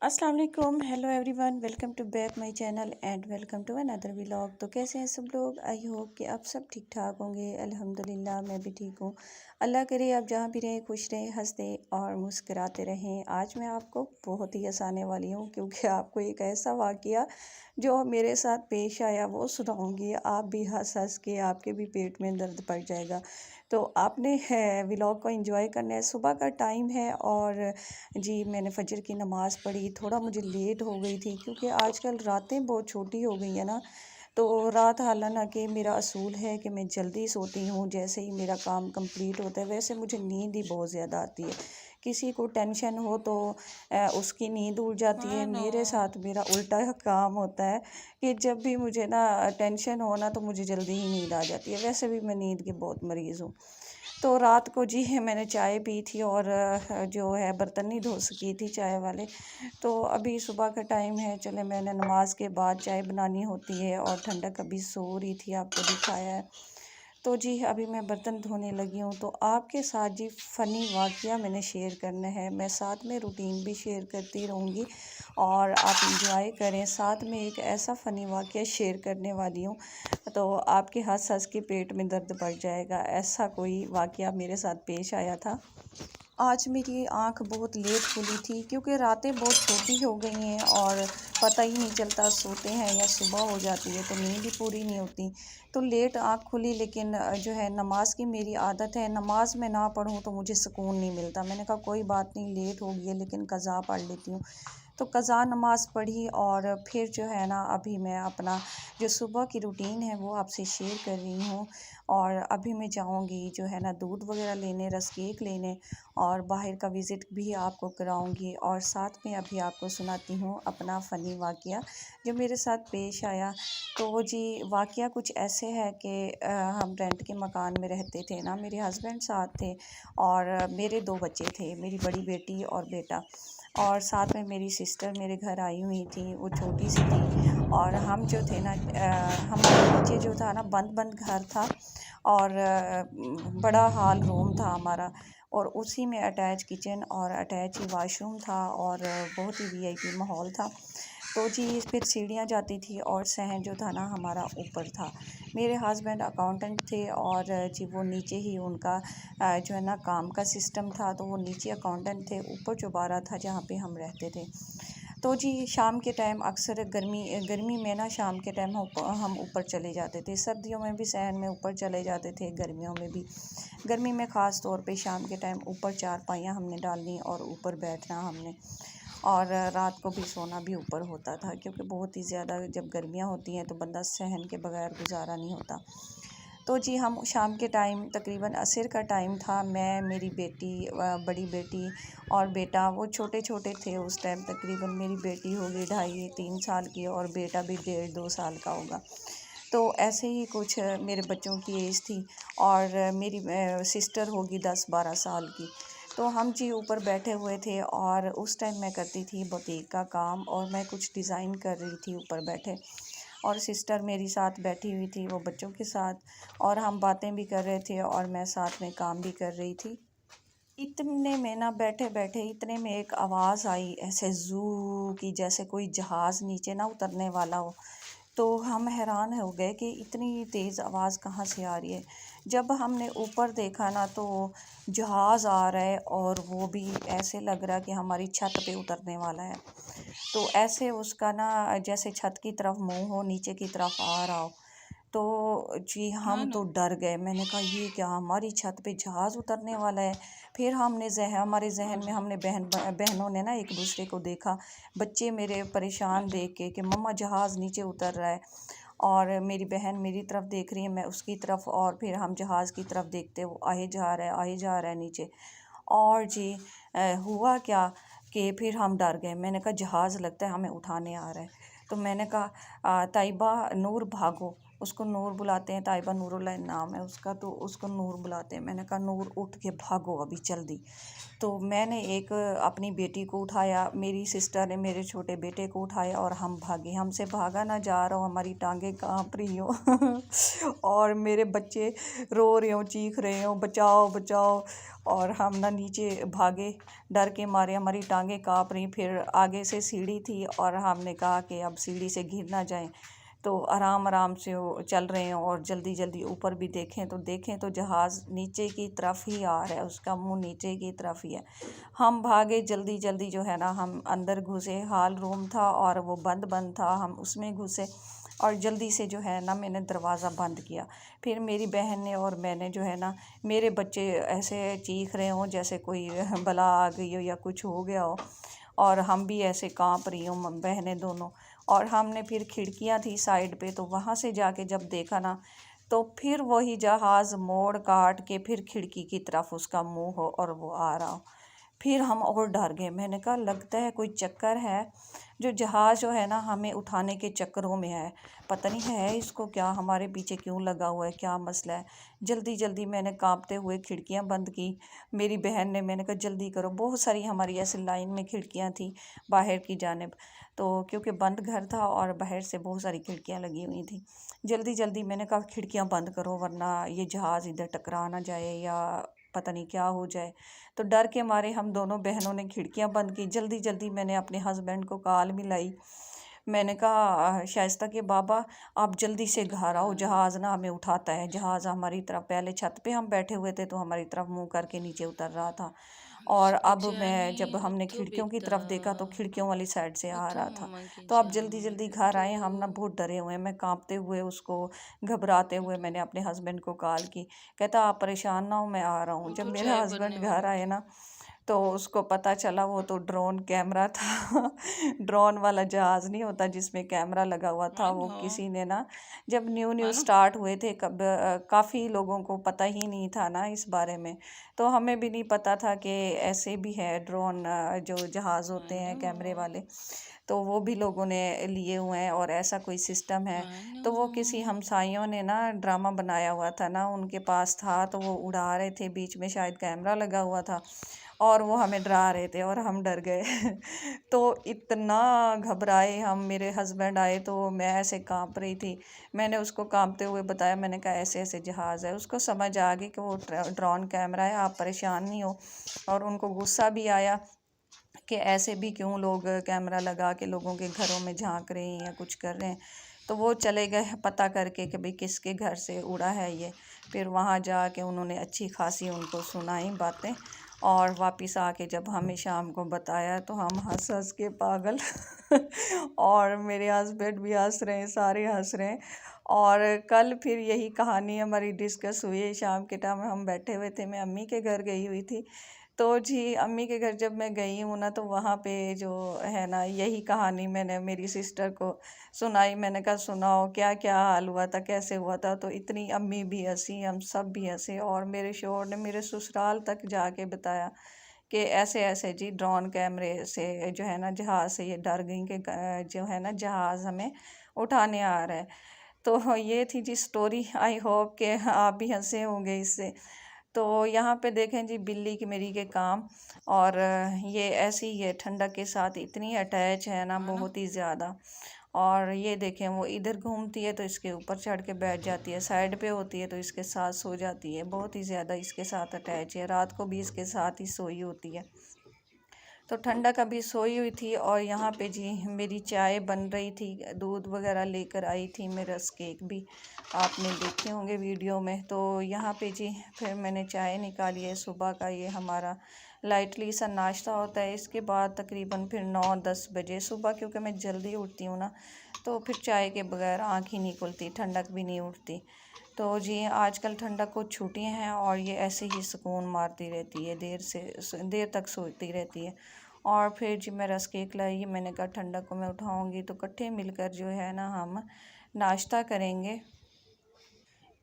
अस्सलाम वालेकुम, hello everyone, welcome to back my channel and welcome to another vlog. तो कैसे हैं सब लोग? आई होप कि आप सब ठीक ठाक होंगे। अल्हम्दुलिल्लाह मैं भी ठीक हूँ। अल्लाह करे आप जहाँ भी रहें खुश रहें, हंसते और मुस्कराते रहें। आज मैं आपको बहुत ही हंसाने वाली हूँ क्योंकि आपको एक ऐसा वाक़या जो मेरे साथ पेश आया वो सुनाऊँगी। आप भी हंस हंस के आपके भी पेट में दर्द पड़ जाएगा। तो आपने व्लॉग को एंजॉय करना है। सुबह का टाइम है और जी मैंने फ़जर की नमाज़ पढ़ी। थोड़ा मुझे लेट हो गई थी क्योंकि आजकल रातें बहुत छोटी हो गई हैं ना। तो रात हालांकि मेरा असूल है कि मैं जल्दी सोती हूँ। जैसे ही मेरा काम कंप्लीट होता है वैसे मुझे नींद ही बहुत ज़्यादा आती है। किसी को टेंशन हो तो उसकी नींद उड़ जाती है। मेरे साथ मेरा उल्टा काम होता है कि जब भी मुझे ना टेंशन हो ना तो मुझे जल्दी ही नींद आ जाती है। वैसे भी मैं नींद की बहुत मरीज़ हूँ। तो रात को जी है मैंने चाय पी थी और जो है बर्तन नहीं धो सकी थी चाय वाले। तो अभी सुबह का टाइम है, चले मैंने नमाज के बाद चाय बनानी होती है और ठंडक अभी सो रही थी, आपको दिखाया है। तो जी अभी मैं बर्तन धोने लगी हूँ। तो आपके साथ जी फ़नी वाक़या मैंने शेयर करना है। मैं साथ में रूटीन भी शेयर करती रहूँगी और आप इंजॉय करें। साथ में एक ऐसा फ़नी वाक़या शेयर करने वाली हूँ तो आपके हँस हँस के पेट में दर्द पड़ जाएगा। ऐसा कोई वाक़या मेरे साथ पेश आया था। आज मेरी आँख बहुत लेट खुली थी क्योंकि रातें बहुत छोटी हो गई हैं और पता ही नहीं चलता सोते हैं या सुबह हो जाती है तो नींद ही पूरी नहीं होती। तो लेट आँख खुली लेकिन जो है नमाज की मेरी आदत है, नमाज में ना पढ़ूँ तो मुझे सुकून नहीं मिलता। मैंने कहा कोई बात नहीं, लेट हो गई है लेकिन क़ज़ा पढ़ लेती हूँ। तो क़ज़ा नमाज़ पढ़ी और फिर जो है ना अभी मैं अपना जो सुबह की रूटीन है वो आपसे शेयर कर रही हूँ। और अभी मैं जाऊँगी जो है ना दूध वगैरह लेने, रस केक लेने और बाहर का विज़िट भी आपको कराऊंगी और साथ में अभी आपको सुनाती हूँ अपना फ़नी वाक़या जो मेरे साथ पेश आया। तो जी वाक़या कुछ ऐसे है कि हम रेंट के मकान में रहते थे ना, मेरे हस्बैंड साथ थे और मेरे 2 बच्चे थे, मेरी बड़ी बेटी और बेटा। और साथ में मेरी सिस्टर मेरे घर आई हुई थी, वो छोटी सी थी और हम जो थे ना हमारे नीचे जो था ना बंद बंद घर था और बड़ा हॉल रूम था हमारा और उसी में अटैच किचन और अटैच ही वाशरूम था और बहुत ही वीआईपी माहौल था। तो जी फिर सीढ़ियाँ जाती थी और सहन जो था ना हमारा ऊपर था। मेरे हस्बैंड अकाउंटेंट थे और जी वो नीचे ही उनका जो है ना काम का सिस्टम था, तो वो नीचे अकाउंटेंट थे, ऊपर चौबारा था जहाँ पे हम रहते थे। तो जी शाम के टाइम अक्सर गर्मी में ना शाम के टाइम हम ऊपर चले जाते थे। सर्दियों में भी सहन में ऊपर चले जाते थे, गर्मियों में भी। गर्मी में ख़ास तौर पे शाम के टाइम ऊपर चारपाइयाँ हमने डालनी और ऊपर बैठना हमने और रात को भी सोना भी ऊपर होता था क्योंकि बहुत ही ज़्यादा जब गर्मियाँ होती हैं तो बंदा सहन के बगैर गुजारा नहीं होता। तो जी हम शाम के टाइम तकरीबन असर का टाइम था, मैं मेरी बेटी बड़ी बेटी और बेटा, वो छोटे छोटे थे उस टाइम। तकरीबन मेरी बेटी होगी 2.5-3 साल की और बेटा भी 1.5-2 साल का होगा। तो ऐसे ही कुछ मेरे बच्चों की एज थी और मेरी सिस्टर होगी 10-12 साल की। तो हम जी ऊपर बैठे हुए थे और उस टाइम मैं करती थी बुटीक का काम और मैं कुछ डिज़ाइन कर रही थी ऊपर बैठे और सिस्टर मेरी साथ बैठी हुई थी वो बच्चों के साथ और हम बातें भी कर रहे थे और मैं साथ में काम भी कर रही थी। इतने में ना बैठे बैठे इतने में एक आवाज़ आई ऐसे ज़ू की, जैसे कोई जहाज़ नीचे ना उतरने वाला हो। तो हम हैरान हो गए कि इतनी तेज़ आवाज़ कहाँ से आ रही है। जब हमने ऊपर देखा ना तो जहाज़ आ रहा है और वो भी ऐसे लग रहा है कि हमारी छत पे उतरने वाला है। तो ऐसे उसका ना जैसे छत की तरफ मुँह हो, नीचे की तरफ आ रहा हो। तो जी हम तो डर गए। मैंने कहा ये क्या, हमारी छत पे जहाज़ उतरने वाला है। फिर हमने हमारे जहन में हमने बहनों ने ना एक दूसरे को देखा। बच्चे मेरे परेशान देख के कि मम्मा जहाज़ नीचे उतर रहा है और मेरी बहन मेरी तरफ देख रही है, मैं उसकी तरफ और फिर हम जहाज़ की तरफ देखते वो आए जा रहा है नीचे। और जी हुआ क्या कि फिर हम डर गए। मैंने कहा जहाज़ लगता है हमें उठाने आ रहा है। तो मैंने कहा ताइबा नूर भागो। उसको नूर बुलाते हैं, ताइबा नूरुल्लाह नाम है उसका, तो उसको नूर बुलाते हैं। मैंने कहा नूर उठ के भागो अभी जल्दी। तो मैंने एक अपनी बेटी को उठाया, मेरी सिस्टर ने मेरे छोटे बेटे को उठाया और हम भागे। हमसे भागा ना जा रहा हो, हमारी टांगें कांप रही हो और मेरे बच्चे रो रहे हो, चीख रहे हो, बचाओ बचाओ। और हम ना नीचे भागे, डर के मारे हमारी टांगें कांप रही। फिर आगे से सीढ़ी थी और हमने कहा कि अब सीढ़ी से गिर ना जाएं, तो आराम आराम से वो चल रहे हैं और जल्दी जल्दी ऊपर भी देखें तो जहाज़ नीचे की तरफ ही आ रहा है, उसका मुंह नीचे की तरफ ही है। हम भागे जल्दी जल्दी, जो है ना हम अंदर घुसे। हॉल रूम था और वो बंद बंद था, हम उसमें घुसे और जल्दी से जो है ना मैंने दरवाज़ा बंद किया। फिर मेरी बहन ने और मैंने जो है ना, मेरे बच्चे ऐसे चीख रहे हों जैसे कोई बला आ गई हो या कुछ हो गया हो, और हम भी ऐसे कांप रही हूँ बहनें दोनों। और हमने फिर खिड़कियाँ थी साइड पे, तो वहाँ से जाके जब देखा ना, तो फिर वही जहाज़ मोड़ काट के फिर खिड़की की तरफ उसका मुंह हो और वो आ रहा हो। फिर हम और डर गए। मैंने कहा लगता है कोई चक्कर है, जो जहाज़ जो है ना हमें उठाने के चक्करों में है। पता नहीं है इसको क्या, हमारे पीछे क्यों लगा हुआ है, क्या मसला है। जल्दी जल्दी मैंने कांपते हुए खिड़कियां बंद की। मेरी बहन ने, मैंने कहा जल्दी करो। बहुत सारी हमारी ऐसे लाइन में खिड़कियां थी बाहर की जानिब, तो क्योंकि बंद घर था और बाहर से बहुत सारी खिड़कियां लगी हुई थी। जल्दी जल्दी मैंने कहा खिड़कियां बंद करो वरना ये जहाज़ इधर टकरा ना जाए या पता नहीं क्या हो जाए। तो डर के मारे हम दोनों बहनों ने खिड़कियां बंद की। जल्दी जल्दी मैंने अपने हस्बैंड को कॉल मिलाई। मैंने कहा शाइस्ता के बाबा आप जल्दी से घर आओ, जहाज़ ना हमें उठाता है। जहाज़ हमारी तरफ, पहले छत पे हम बैठे हुए थे तो हमारी तरफ मुंह करके नीचे उतर रहा था, और अब मैं जब हमने खिड़कियों की तरफ देखा तो खिड़कियों वाली साइड से आ रहा था। तो आप जल्दी जल्दी घर आए, हम ना बहुत डरे हुए हैं। मैं कांपते हुए, उसको घबराते हुए मैंने अपने हस्बैंड को कॉल की। कहता आप परेशान ना हो, मैं आ रहा हूँ। जब मेरे हस्बैंड घर आए ना, तो उसको पता चला वो तो ड्रोन कैमरा था ड्रोन वाला जहाज़ नहीं होता जिसमें कैमरा लगा हुआ था, वो किसी ने ना, जब न्यू न्यू स्टार्ट हुए थे, काफ़ी लोगों को पता ही नहीं था ना इस बारे में। तो हमें भी नहीं पता था कि ऐसे भी है ड्रोन, जो जहाज़ होते हैं कैमरे वाले, तो वो भी लोगों ने लिए हुए हैं और ऐसा कोई सिस्टम है। तो वो किसी हमसायों ने ना ड्रामा बनाया हुआ था ना, उनके पास था, तो वो उड़ा रहे थे, बीच में शायद कैमरा लगा हुआ था और वो हमें डरा रहे थे और हम डर गए तो इतना घबराए हम। मेरे हस्बैंड आए तो मैं ऐसे कांप रही थी। मैंने उसको कांपते हुए बताया, मैंने कहा ऐसे ऐसे जहाज़ है। उसको समझ आ गई कि वो ड्रोन कैमरा है, आप परेशान नहीं हो। और उनको गुस्सा भी आया कि ऐसे भी क्यों लोग कैमरा लगा के लोगों के घरों में झांक रहे हैं या कुछ कर रहे हैं। तो वो चले गए पता करके कि भाई किसके घर से उड़ा है ये। फिर वहाँ जाके उन्होंने अच्छी खासी उनको सुनाई बातें, और वापस आके जब हमें शाम को बताया तो हम हंस हंस के पागल और मेरे हस्बैंड भी हंस रहे हैं, सारे हंस रहे हैं। और कल फिर यही कहानी हमारी डिस्कस हुई है। शाम के टाइम हम बैठे हुए थे, मैं अम्मी के घर गई हुई थी। तो जी अम्मी के घर जब मैं गई हूँ ना, तो वहाँ पे जो है ना, यही कहानी मैंने मेरी सिस्टर को सुनाई। मैंने कहा सुनाओ क्या क्या हाल हुआ था, कैसे हुआ था। तो इतनी अम्मी भी हंसी, हम सब भी हंसे, और मेरे शोहर ने मेरे ससुराल तक जाके बताया कि ऐसे ऐसे जी ड्रोन कैमरे से जो है ना जहाज़ से ये डर गई कि जो है ना जहाज़ हमें उठाने आ रहा है। तो ये थी जी स्टोरी। आई होप कि आप भी हंसे होंगे इससे। तो यहाँ पे देखें जी बिल्ली की मेरी के काम, और ये ऐसी ही है, ठंडक के साथ इतनी अटैच है ना, बहुत ही ज़्यादा। और ये देखें वो इधर घूमती है तो इसके ऊपर चढ़ के बैठ जाती है, साइड पे होती है तो इसके साथ सो जाती है। बहुत ही ज़्यादा इसके साथ अटैच है, रात को भी इसके साथ ही सोई होती है। तो ठंडक अभी सोई हुई थी और यहाँ पे जी मेरी चाय बन रही थी, दूध वगैरह लेकर आई थी मैं, रस्क केक भी आपने देखे होंगे वीडियो में। तो यहाँ पे जी फिर मैंने चाय निकाली है। सुबह का ये हमारा लाइटली सा नाश्ता होता है। इसके बाद तकरीबन फिर 9-10 बजे सुबह, क्योंकि मैं जल्दी उठती हूँ ना, तो फिर चाय के बगैर आँख ही नहीं खुलती, ठंडक भी नहीं उठती। तो जी आजकल ठंडक को छुट्टियाँ हैं और ये ऐसे ही सुकून मारती रहती है, देर तक सोती रहती है। और फिर जी मैं रस्क केक लाई, मैंने कहा ठंडक को मैं उठाऊंगी तो इकट्ठे मिलकर जो है ना हम नाश्ता करेंगे।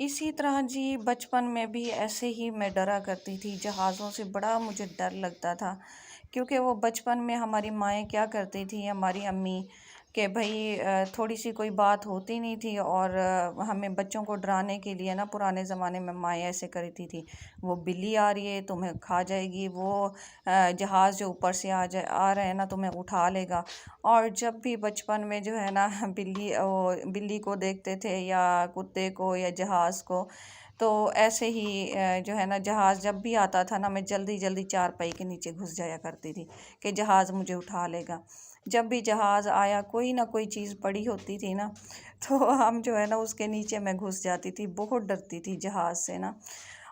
इसी तरह जी बचपन में भी ऐसे ही मैं डरा करती थी, जहाज़ों से बड़ा मुझे डर लगता था क्योंकि वो बचपन में हमारी माएँ क्या करती थी, हमारी अम्मी, कि भाई थोड़ी सी कोई बात होती नहीं थी और हमें बच्चों को डराने के लिए ना पुराने ज़माने में माएँ ऐसे करती थी, वो बिल्ली आ रही है तुम्हें खा जाएगी, वो जहाज़ जो ऊपर से आ रहे हैं ना तुम्हें उठा लेगा। और जब भी बचपन में जो है ना बिल्ली को देखते थे या कुत्ते को या जहाज़ को, तो ऐसे ही जो है ना जहाज़ जब भी आता था ना मैं जल्दी जल्दी चारपाई के नीचे घुस जाया करती थी कि जहाज़ मुझे उठा लेगा। जब भी जहाज़ आया कोई ना कोई चीज़ पड़ी होती थी ना तो हम जो है ना उसके नीचे मैं घुस जाती थी, बहुत डरती थी जहाज़ से ना।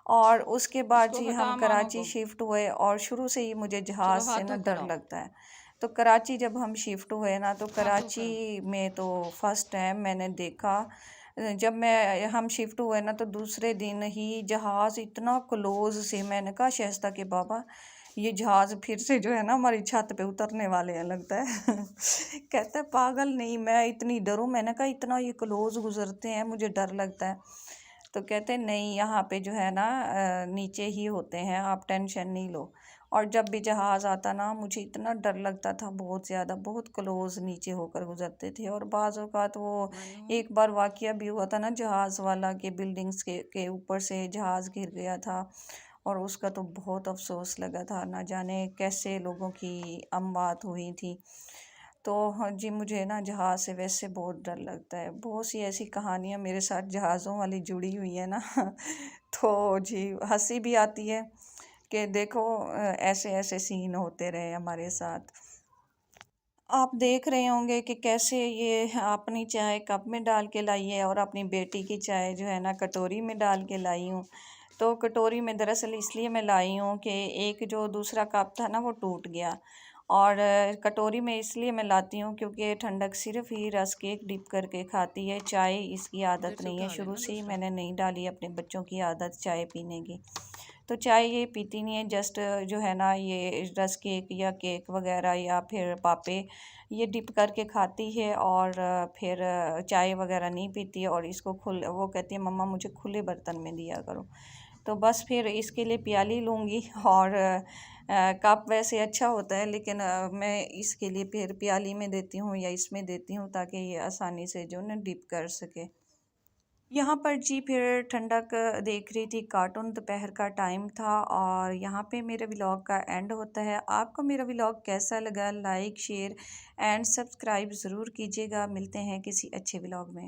और उसके बाद इसको जी हम हटा मानो कराची को। शिफ्ट हुए और शुरू से ही मुझे चलो जहाज़ से ना हाथों डर कराओ। लगता है। तो कराची जब हम शिफ्ट हुए ना तो हाथों कराओ। कराची में तो फर्स्ट टाइम मैंने देखा, जब मैं हम शिफ्ट हुए ना तो दूसरे दिन ही जहाज़ इतना क्लोज से, मैंने कहा शाइस्ता के बाबा ये जहाज़ फिर से जो है ना हमारी छत पे उतरने वाले हैं लगता है। कहता है पागल नहीं मैं इतनी डरूं, मैंने कहा इतना ये क्लोज गुजरते हैं मुझे डर लगता है। तो कहते नहीं यहाँ पे जो है ना नीचे ही होते हैं, आप टेंशन नहीं लो। और जब भी जहाज़ आता ना मुझे इतना डर लगता था, बहुत ज़्यादा, बहुत क्लोज नीचे होकर गुजरते थे। और बाज़ औक़ात वो मानो। एक बार वाक़या भी हुआ था ना जहाज़ वाला, के बिल्डिंग्स के ऊपर से जहाज़ गिर गया था और उसका तो बहुत अफसोस लगा था, ना जाने कैसे लोगों की अमवात हुई थी। तो हाँ जी, मुझे ना जहाज़ से वैसे बहुत डर लगता है। बहुत सी ऐसी कहानियाँ मेरे साथ जहाज़ों वाली जुड़ी हुई है ना तो जी हँसी भी आती है कि देखो ऐसे-ऐसे सीन होते रहे हमारे साथ। आप देख रहे होंगे कि कैसे ये अपनी चाय कप में डाल के लाई है और अपनी बेटी की चाय जो है ना कटोरी में डाल के लाई हूँ। तो कटोरी में दरअसल इसलिए मैं लाई हूँ कि एक जो दूसरा कप था ना वो टूट गया। और कटोरी में इसलिए मैं लाती हूँ क्योंकि ठंडक सिर्फ़ ही रस केक डिप करके खाती है, चाय इसकी इधर आदत से नहीं है, उठा शुरू लेना से ही दूसरा। मैंने नहीं डाली अपने बच्चों की आदत चाय पीने की। तो चाय ये पीती नहीं है, जस्ट जो है ना ये रस केक या केक वगैरह या फिर पापे ये डिप करके खाती है और फिर चाय वगैरह नहीं पीती है। और इसको वो कहती है मम्मा मुझे खुले बर्तन में दिया करो। तो बस फिर इसके लिए प्याली लूँगी और कप वैसे अच्छा होता है लेकिन मैं इसके लिए फिर प्याली में देती हूँ या इसमें देती हूँ ताकि ये आसानी से जो ना डिप कर सके। यहाँ पर जी फिर ठंडक देख रही थी कार्टून, दोपहर का टाइम था और यहाँ पे मेरे व्लॉग का एंड होता है। आपको मेरा व्लॉग कैसा लगा? लाइक शेयर एंड सब्सक्राइब ज़रूर कीजिएगा। मिलते हैं किसी अच्छे व्लॉग में।